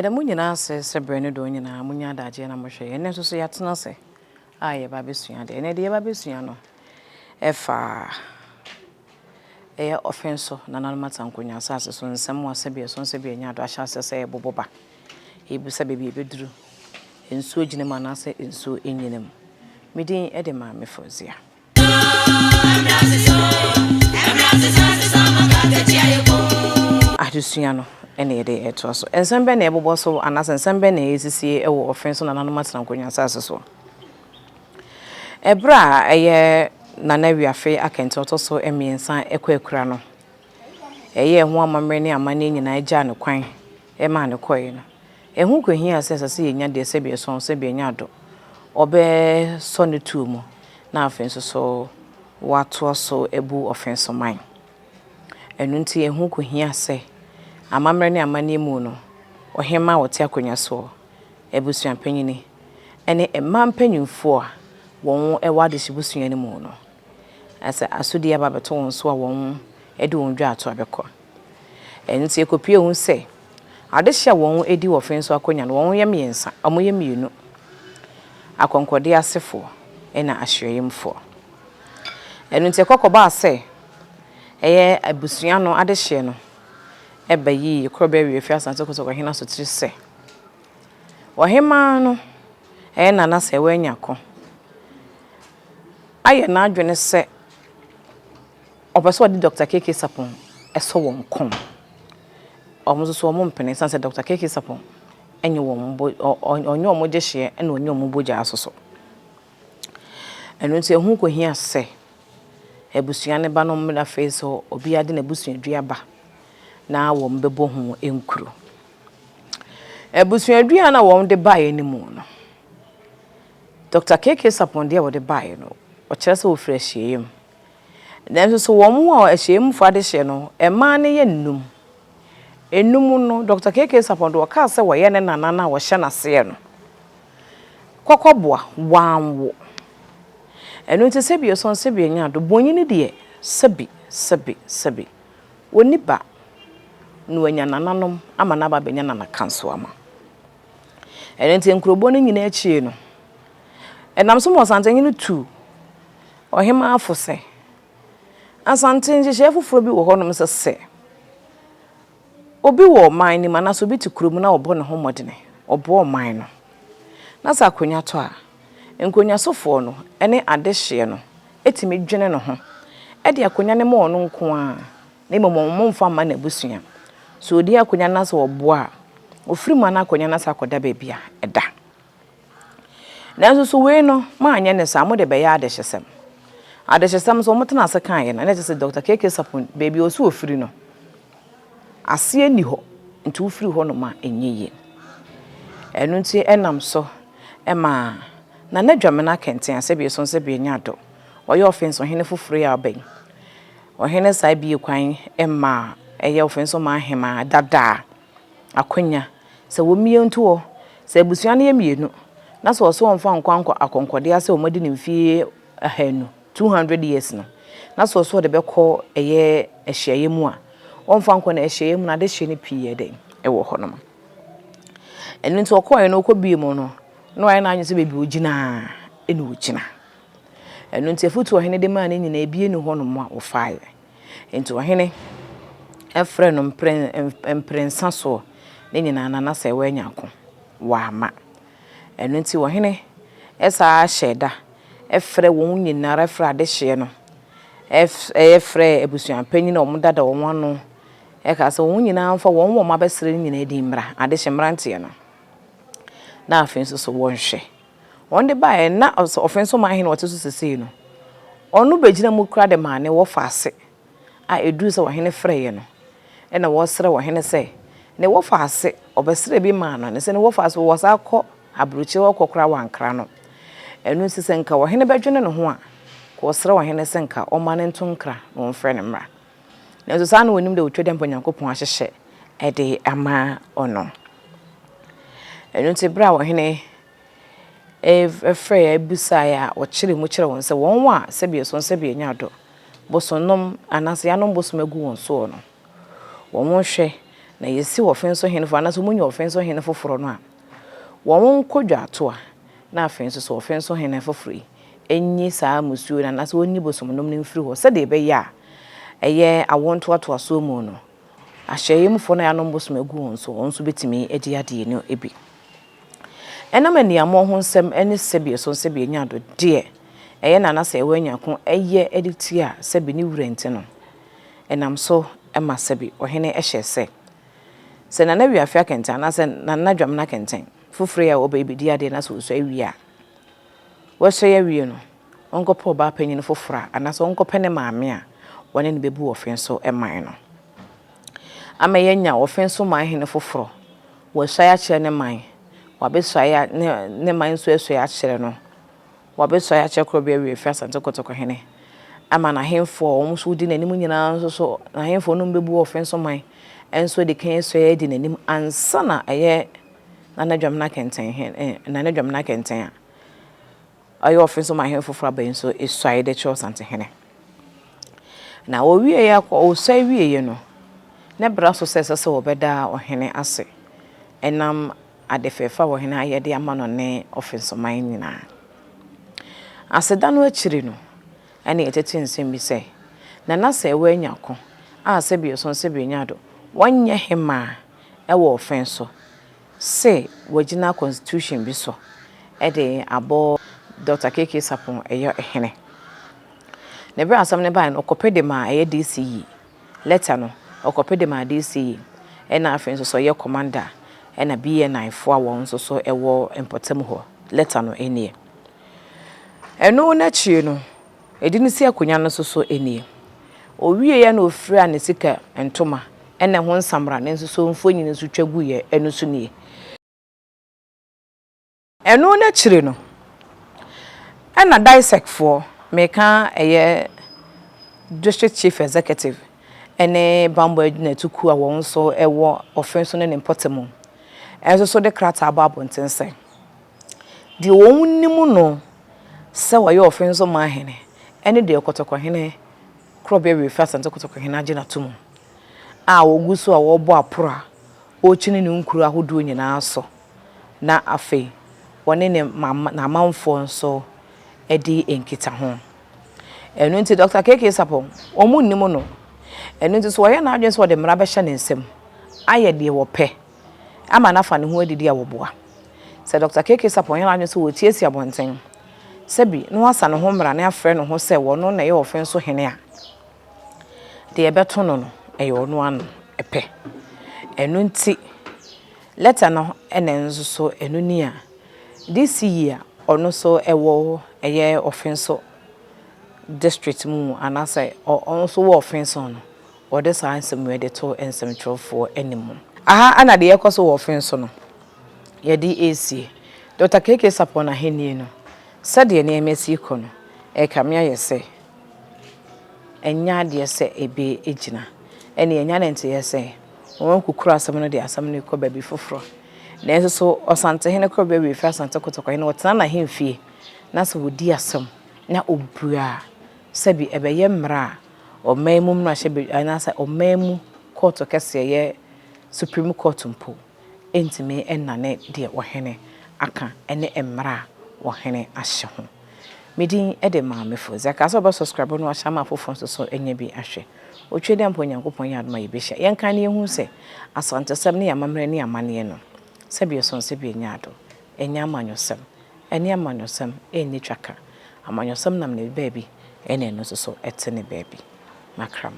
Yeda munyina se brene do nyina munya daje na mohwe ene so yatena se aye ba besua de ene de ba besua no efa offenso na nanmata nkonya asase so nsem wasebie so nsebie nya do ahyase se eboboba ebusa bebi ebeduru ensuo gine manase ensuo enyinem midin ede ma mefozia adusua no ene ede eto so ensembe na ebobo so anase ensembe na esisi ewo offenso na nanmata nkonya asase so ebra na wiafe akenti otoso emiensa ekwa no ho amamre ne amane nyina agya ne kwan ma ne koye no ehu kohia sese yenya de sebie so sebie nya do obe so ne tuomu na afenso so wato so ebu offenso man enu nti ehu kohia se amamre ne amane mu no ohema wote akonya so ebusuan panyini ene emampanyimfo a won ewade sibusuan ni mu no asa asudi ya babeto won so a won edi won dwa ato abekọ enti ekopie hu se adehia won edi wo fenso akonya no won ye miensa amoye mienu akonkode asefo ena ahweyemfo enti ekokoba se abusuan no adehia no ebayi krobe wi afi asante koso hina so tiri se ohema no na na se wanyako aye na adwene se opeso di Dr. KK Sapon eso won kom omuso mo mpene sanse Dr. KK Sapon enye won onye omoje hye na onye omoboja asoso enu nti ehu ko hia se ebusuan ne ba no mra face obi ade na ebusuan duaba na wo mbebo hu enkuru ebusuan dua na wo de bae ni mu no Dr. KK Sapon de wo de bae no o kire se wo fresh yem then so wo mu a ehyem fade hye no ema ne ye nnum enum no Dr. KK Sapon do ka se wo ye ne nana na wo hye na se no kokoboa wanwo enu nti sebie so sebie nya do bonyini de sebi woni ba no wanya nananom ama na ba benya nana kanso ama enu nti nkrobo no nyina achie no enam so mo sante nyine tu ohima afose asante nje fufuro bi wo honom se obi wo man ni manaso bi tikrom na obo ne homodene obo man no na sa akonya to a enkonya sofo no ene adehye no etimi dwene no ho ede akonya ne mo no nko a na mo mfa ma na busua so odi akonya na so obo a ofiri ma na akonya na sa akoda ba bia eda na so we no ma anya ne sa mo de be ya adehyesem so mo tena ase kan ye na ne se Dr. KK Sapon baby osu ofiri no ase ani ho nti ofiri ho no ma enyeye enu nti enam so ema na nadwame na kenten asebie so sebie nya do oye offense hene fufuru ya ban ohene sai bi kwan ema eye offense ma hema dada akonya se wo mie nto se abusuan ye mienu na so so mfa nkwankwa akonkode ase o madi ne mfie ahanu 200 years no na so de beko eye ehyiaye mu a omfa nkwa na ehyiaye mu na de hye ne pie de ewo ho no enu nti okoye no okobie mu no no ayi na anyi se bebi ogina eni ogina enu nti efutu ohene de ma na nyina ebie ni ho no mu a ofaye enti ohene efre no mprensa so ne nyina na na se wanyako wa ma enu nti ohene esa hyeda efre won nyina refra de hye no efre ebusuan panyin o mudada won ano ka se won nyina mfa won wo mabesere nyina edi mra ade hye mrante no na afenso so won hwe won de bae na offenso ma hin wote so sesei no onu begina mu kra de ma ne wo faase a edu se wo hene frɛ ye no na wo sere wo hene se ne wo faase obesere bi ma no ne se ne wo faase wo sa akọ abruchi wo kokra wankra no enu sisenka wo hene bedwene no ho a ko sere wo hene senka o ma ne ntonkra no mfrɛ ne mra na so sa na wonim de wotwe de mpanyankopon ahyehye ede ama ono enu nti bra wo hene efrɛ ebusa ya wo kyere mu kyere won se won wa sebie so sebie nya do bosonom anase yanom bosom agu won so no won hwe na yesi offenso henfo anaso munyo offenso henfo foro no a won kodwa ato a na offenso so offenso henfo foro enyi saa musuo na anaso onni bosomnom ne mfiri ho se de be ya eye awonto ato aso mu no ahyeyem fo na yanom bosom agu won so betimi edi ade ne ebi enam aniamo ho nsem ene sebie so sebie nyado de eye na na se ewanya ko eye editi a sebi ni wurente no enam so ema sebi ohene ehye se na na wiafia kenten na se na na dwam na kenten fufure ya obebidi ade na so so awia wo so ya wie no onko po ba panyin fufura ana so onko pene maame a wone ne bebu offenso eman no amayenya offenso man hene fufuro wo so ya kire ne man wabeso ya ne man so eso ya kire no wabeso ya kire krobia wie fa sante kotoko hene ama na hemfo o so di nanim nyina so na hemfo no bebu offenso man enso de kan so ya di nanim ansa na eye na nadwam na kenten he na nadwam na kenten a ayo offenso man hemfo fura ben so esuaye de cho sante hene na o wie ya ko o sai wie ye no ne bra so sese obeda ohene ase enam adefefa ohene ayede amano ne offenso man nyina aseda no akiri no ene etete nsem bi se na na se wanya ko a se bi so se bi nyado wanye hema ewo offenso se wagina constitution bi so ede abo Dr. KK Sapon eyo ehene ne bra asam ne ba no kopede ma eye DCE letter no okopede ma DCE ena afenso so ye commander ena BN9 fo awon so ewo importem ho letter no enie eno na chie no edini si akonya no so enie owie ya na ofiri a ne sika entoma ena ho nsamra ne so mfo nyine so twagu ye eno so nie eno na chire no ena dissect for meka eye district chief executive ene bambo edina tuku a won so ewo offenso ne importem enso so de krata ababontense di won nimu no se wa ye offenso ma hene ene de kotoko hene krobia we fast ante kotoko hene agina tumu a oguso a wo bo apora o chini ne nkuru ahodo nyina aso na afi woni ne na manfo nso edi enkita ho enu nti Dr. KK Sapon omu nimu no enu nti so wo ye na adwen so de mra be hye ne nsem aye de wo pe ama na fa ne ho adidi a wo boa se Dr. KK Sapon ye na adwen so wo tiesi abonten sebi no asa ne ho mra na afre no ho se wo no na ye offenso hene a de ebeto no eye ono ano epe enu nti letter no enenzo so enu ni a this year ono so ewo eye offenso district mu anase ono so wo offenso no o de science mu de to ensem for animal aha ana de yekoso wo offenso no ye di AC Dr. KK Sapon na henie no sade ne MCE ko no e kamia yese enya de yese ebe ejina ene enya na nte yese won kukura asam no de asam no ko baby foforo na enso so osante hene ko be we fa asante kotoko hene wotana na hemfie na so wodi asam na obua sabi ebeye mra o memu na hye na sa o memu court kese ye Supreme Court mpo entime enane de wo hene aka ene emra wo hene ahye ho medin ede maamefo zaka so ba subscribe no ahya ma fofo so enya bi ahwe otwede ampo nyankopon ya adoma yebehia yenka ne yehu se asante sam ne yamamre ne yamane no sabi so sabi nyaado enya amanyosam eni amanyosam eni twaka amanyosam nam ne baby ene no so etene baby makram